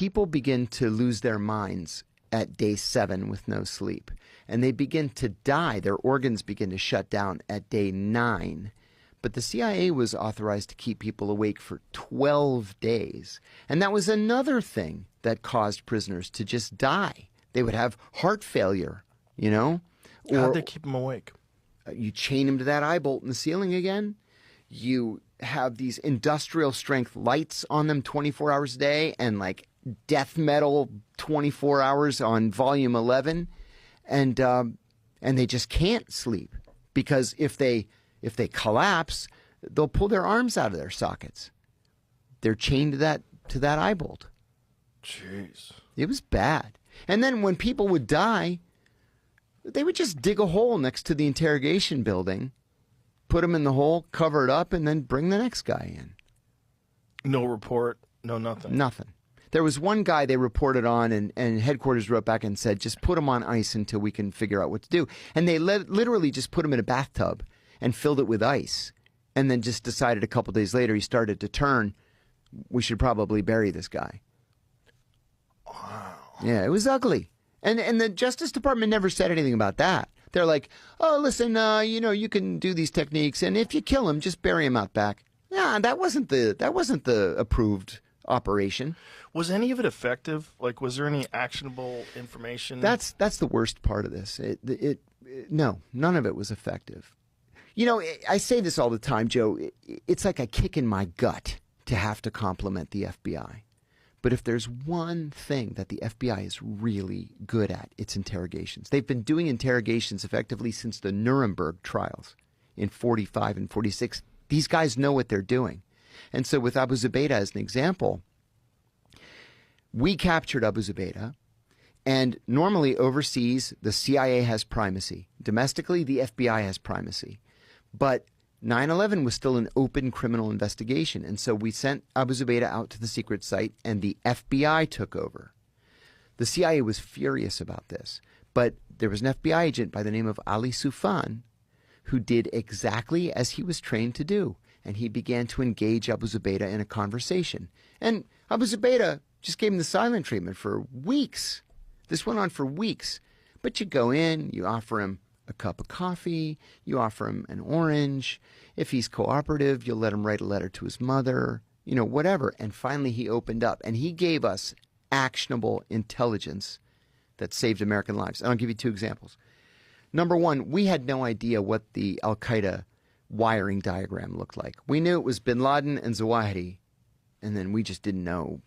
people begin to lose their minds at day 7 with no sleep, and they begin to die. Their organs begin to shut down at day 9. But the CIA was authorized to keep people awake for 12 days. And that was another thing that caused prisoners to just die. They would have heart failure, you know? How'd they keep them awake? You chain them to that eye bolt in the ceiling again. You have these industrial strength lights on them 24 hours a day and like death metal 24 hours on volume 11. And they just can't sleep because if they collapse, they'll pull their arms out of their sockets. They're chained to that eye bolt. Jeez. It was bad. And then when people would die, they would just dig a hole next to the interrogation building, put them in the hole, cover it up, and then bring the next guy in. No report, no nothing. Nothing. There was one guy they reported on, and headquarters wrote back and said, just put him on ice until we can figure out what to do. And they literally just put him in a bathtub and filled it with ice, and then just decided a couple days later he started to turn. We should probably bury this guy. Wow. Yeah, it was ugly. And the Justice Department never said anything about that. They're like, oh, listen, you can do these techniques, and if you kill him, just bury him out back. Yeah, that wasn't the approved operation. Was any of it effective? Like, was there any actionable information? That's the worst part of this. No, none of it was effective. You know, I say this all the time, Joe. It's like a kick in my gut to have to compliment the FBI. But if there's one thing that the FBI is really good at, it's interrogations. They've been doing interrogations effectively since the Nuremberg trials in 45 and 46. These guys know what they're doing. And so with Abu Zubaydah as an example, we captured Abu Zubaydah, and normally overseas, the CIA has primacy. Domestically, the FBI has primacy. But 9/11 was still an open criminal investigation, and so we sent Abu Zubaydah out to the secret site, and the FBI took over. The CIA was furious about this, but there was an FBI agent by the name of Ali Soufan who did exactly as he was trained to do, and he began to engage Abu Zubaydah in a conversation. And Abu Zubaydah just gave him the silent treatment for weeks. This went on for weeks. But you go in, you offer him a cup of coffee, you offer him an orange. If he's cooperative, you'll let him write a letter to his mother, whatever. And finally he opened up, and he gave us actionable intelligence that saved American lives. And I'll give you 2 examples. Number one, we had no idea what the Al-Qaeda wiring diagram looked like. We knew it was bin Laden and Zawahiri, and then we just didn't know